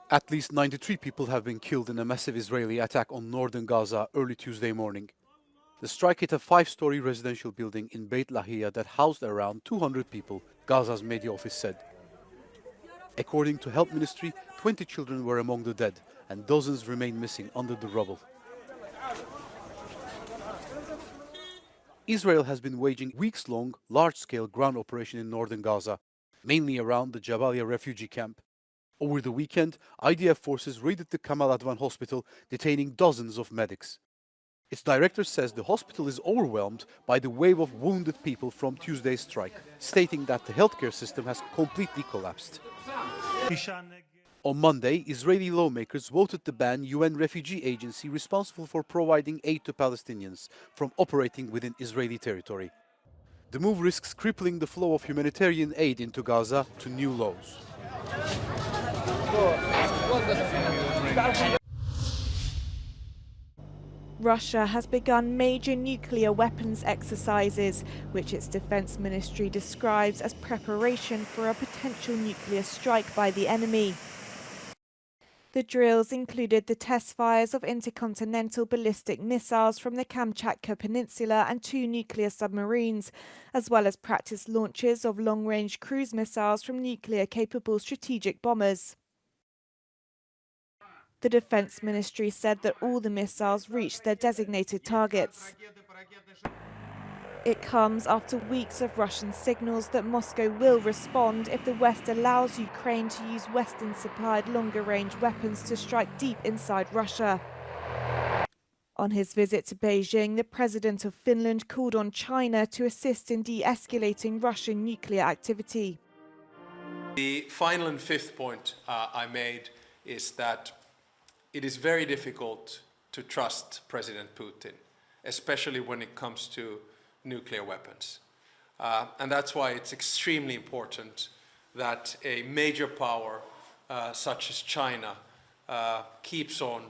At least 93 people have been killed in a massive Israeli attack on northern Gaza early Tuesday morning. The strike hit a 5-story residential building in Beit Lahia that housed around 200 people, Gaza's media office said. According to Health Ministry, 20 children were among the dead and dozens remain missing under the rubble. Israel has been waging weeks-long, large-scale ground operation in northern Gaza, mainly around the Jabalia refugee camp. Over the weekend, IDF forces raided the Kamal Adwan hospital, detaining dozens of medics. Its director says the hospital is overwhelmed by the wave of wounded people from Tuesday's strike, stating that the healthcare system has completely collapsed. On Monday, Israeli lawmakers voted to ban UN refugee agency responsible for providing aid to Palestinians from operating within Israeli territory. The move risks crippling the flow of humanitarian aid into Gaza to new lows. Russia has begun major nuclear weapons exercises, which its defense ministry describes as preparation for a potential nuclear strike by the enemy. The drills included the test fires of intercontinental ballistic missiles from the Kamchatka Peninsula and 2 nuclear submarines, as well as practice launches of long-range cruise missiles from nuclear-capable strategic bombers. The Defense Ministry said that all the missiles reached their designated targets. It comes after weeks of Russian signals that Moscow will respond if the West allows Ukraine to use Western-supplied longer-range weapons to strike deep inside Russia. On his visit to Beijing, the president of Finland called on China to assist in de-escalating Russian nuclear activity. The final and fifth point I made is that it is very difficult to trust President Putin, especially when it comes to nuclear weapons. And that's why it's extremely important that a major power such as China keeps on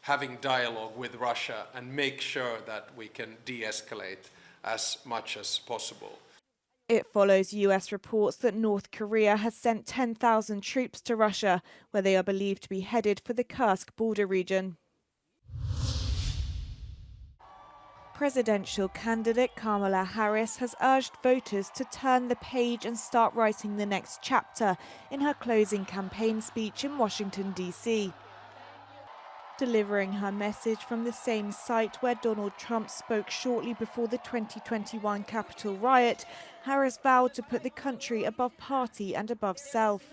having dialogue with Russia and make sure that we can de-escalate as much as possible. It follows US reports that North Korea has sent 10,000 troops to Russia, where they are believed to be headed for the Kursk border region. Presidential candidate Kamala Harris has urged voters to turn the page and start writing the next chapter in her closing campaign speech in Washington, D.C. Delivering her message from the same site where Donald Trump spoke shortly before the 2021 Capitol riot, Harris vowed to put the country above party and above self.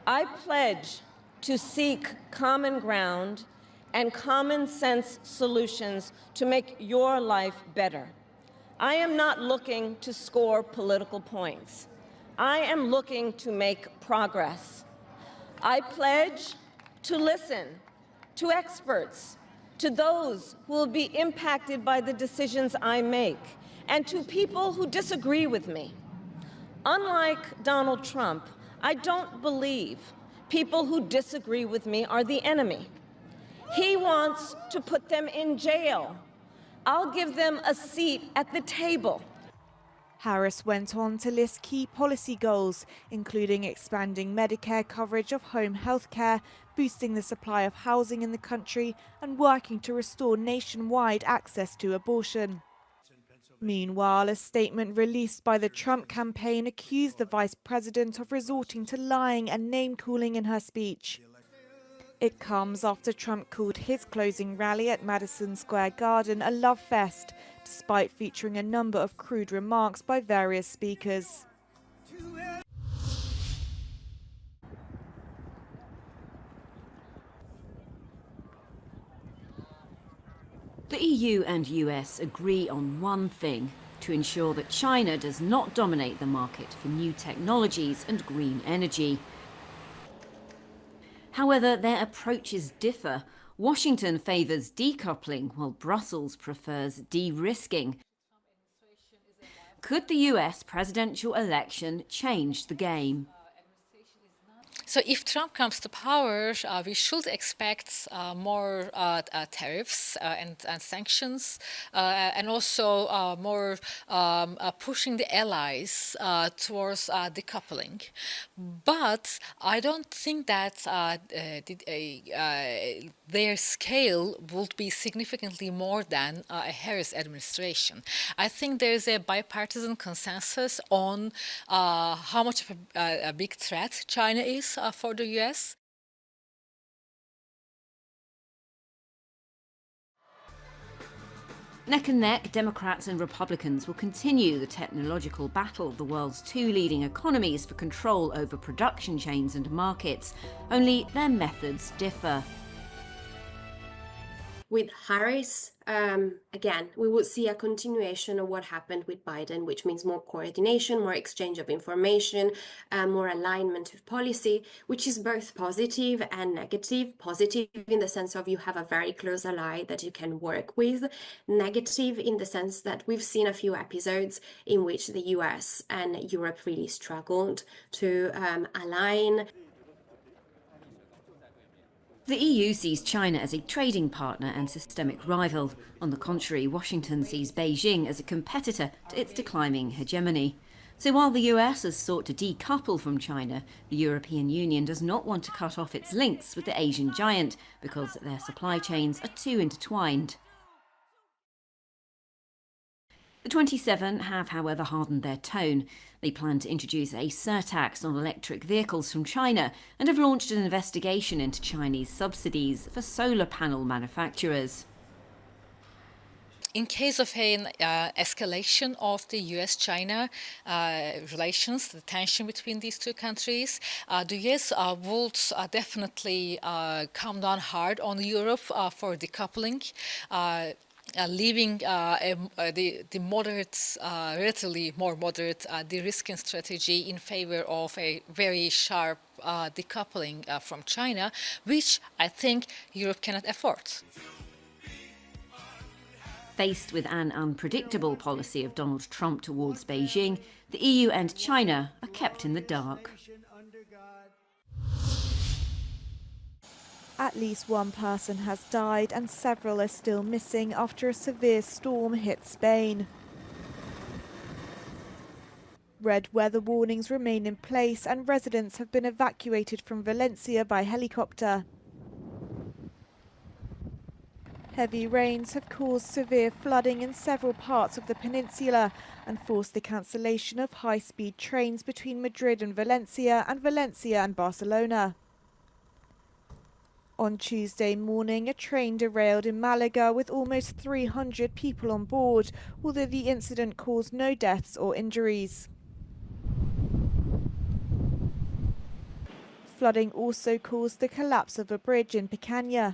I pledge to seek common ground and common sense solutions to make your life better. I am not looking to score political points. I am looking to make progress. I pledge to listen to experts, to those who will be impacted by the decisions I make, and to people who disagree with me. Unlike Donald Trump, I don't believe people who disagree with me are the enemy. He wants to put them in jail. I'll give them a seat at the table. Harris went on to list key policy goals, including expanding Medicare coverage of home health care, boosting the supply of housing in the country, and working to restore nationwide access to abortion. Meanwhile, a statement released by the Trump campaign accused the vice president of resorting to lying and name-calling in her speech. It comes after Trump called his closing rally at Madison Square Garden a love fest, despite featuring a number of crude remarks by various speakers. The EU and US agree on one thing: to ensure that China does not dominate the market for new technologies and green energy. However, their approaches differ. Washington favours decoupling, while Brussels prefers de-risking. Could the US presidential election change the game? So if Trump comes to power, we should expect more tariffs and sanctions, and also more pushing the allies towards decoupling. But I don't think that their scale would be significantly more than a Harris administration. I think there is a bipartisan consensus on how much of a big threat China is for the US. Neck and neck, Democrats and Republicans will continue the technological battle of the world's two leading economies for control over production chains and markets. Only their methods differ. With Harris, again, we would see a continuation of what happened with Biden, which means more coordination, more exchange of information, more alignment of policy, which is both positive and negative. Positive in the sense of you have a very close ally that you can work with. Negative in the sense that we've seen a few episodes in which the US and Europe really struggled to align. The EU sees China as a trading partner and systemic rival. On the contrary, Washington sees Beijing as a competitor to its declining hegemony. So while the US has sought to decouple from China, the European Union does not want to cut off its links with the Asian giant because their supply chains are too intertwined. The 27 have, however, hardened their tone. They plan to introduce a surtax on electric vehicles from China and have launched an investigation into Chinese subsidies for solar panel manufacturers. In case of an escalation of the US-China relations, the tension between these two countries, the US would definitely come down hard on Europe for decoupling. Leaving the moderate, relatively more moderate de-risking strategy in favor of a very sharp decoupling from China, which I think Europe cannot afford. Faced with an unpredictable policy of Donald Trump towards Beijing, the EU and China are kept in the dark. At least one person has died and several are still missing after a severe storm hit Spain. Red weather warnings remain in place and residents have been evacuated from Valencia by helicopter. Heavy rains have caused severe flooding in several parts of the peninsula and forced the cancellation of high-speed trains between Madrid and Valencia and Barcelona. On Tuesday morning, a train derailed in Malaga with almost 300 people on board, although the incident caused no deaths or injuries. Flooding also caused the collapse of a bridge in Picaña.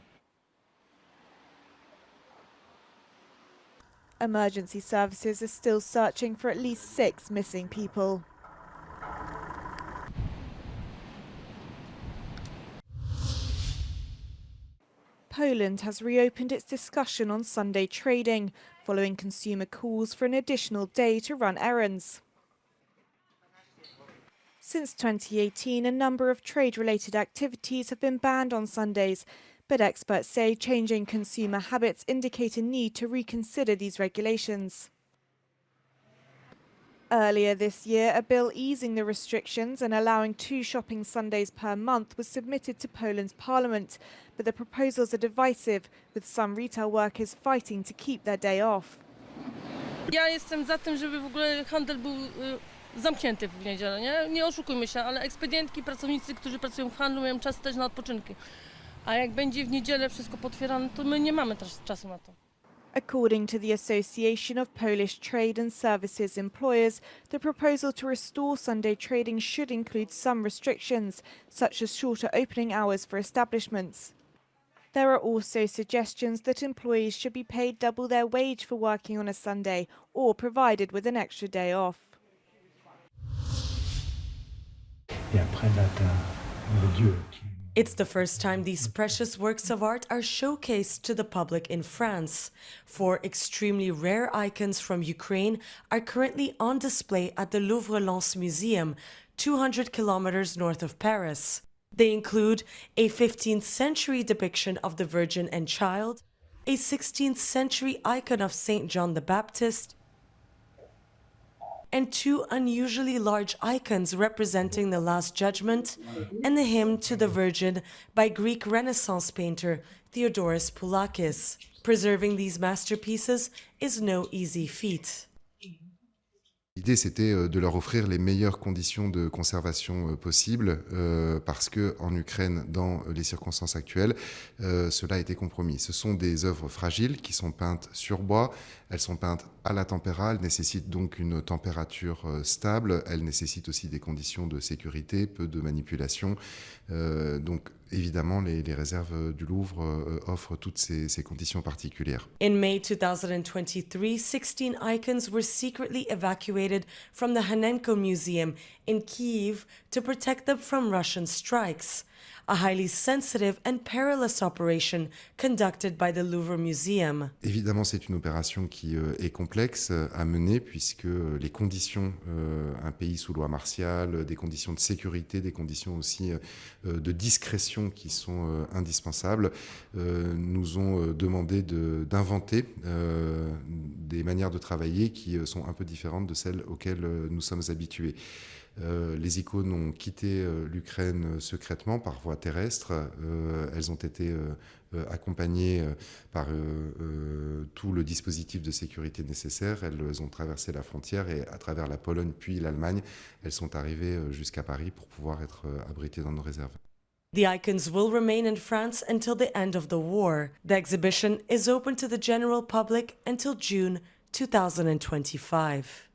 Emergency services are still searching for at least 6 missing people. Poland has reopened its discussion on Sunday trading, following consumer calls for an additional day to run errands. Since 2018, a number of trade-related activities have been banned on Sundays, but experts say changing consumer habits indicate a need to reconsider these regulations. Earlier this year, a bill easing the restrictions and allowing 2 shopping Sundays per month was submitted to Poland's parliament, but the proposals are divisive, with some retail workers fighting to keep their day off. Ja jestem za tym, żeby w ogóle handel był zamknięty w niedzielę, nie? Nie oszukujmy się, ale ekspedientki, pracownicy, którzy pracują w handlu, mają czas też na odpoczynki. A jak będzie w niedzielę wszystko potwierane, to my nie mamy też czasu na to. According to the Association of Polish Trade and Services Employers, the proposal to restore Sunday trading should include some restrictions, such as shorter opening hours for establishments. There are also suggestions that employees should be paid double their wage for working on a Sunday or provided with an extra day off. It's the first time these precious works of art are showcased to the public in France. 4 extremely rare icons from Ukraine are currently on display at the Louvre-Lens Museum, 200 kilometers north of Paris. They include a 15th century depiction of the Virgin and Child, a 16th century icon of St. John the Baptist, and two unusually large icons representing the Last Judgment and the Hymn to the Virgin by Greek Renaissance painter Theodoros Poulakis. Preserving these masterpieces is no easy feat. L'idée, c'était de leur offrir les meilleures conditions de conservation possibles, parce qu'en Ukraine, dans les circonstances actuelles, cela a été compromis. Ce sont des œuvres fragiles qui sont peintes sur bois, elles sont peintes à la tempéra, elles nécessitent donc une température stable, elles nécessitent aussi des conditions de sécurité, peu de manipulation. Donc évidemment, les réserves du Louvre offrent toutes ces conditions particulières. In May 2023, 16 icons were secretly evacuated from the Hanenko Museum in Kyiv to protect them from Russian strikes, a highly sensitive and perilous operation conducted by the Louvre Museum. Évidemment, c'est une opération qui est complexe à mener puisque les conditions, un pays sous loi martiale, des conditions de sécurité, des conditions aussi de discrétion qui sont indispensables, nous ont demandé d'inventer des manières de travailler qui sont un peu différentes de celles auxquelles nous sommes habitués. Les icônes ont quitté l'Ukraine secrètement par voie terrestre. Elles ont été accompagnées par tout le dispositif de sécurité nécessaire. Elles ont traversé la frontière et à travers la Pologne puis l'Allemagne, elles sont arrivées jusqu'à Paris pour pouvoir être abritées dans nos réserves. The icons will remain in France until the end of the war. The exhibition is open to the general public until June 2025.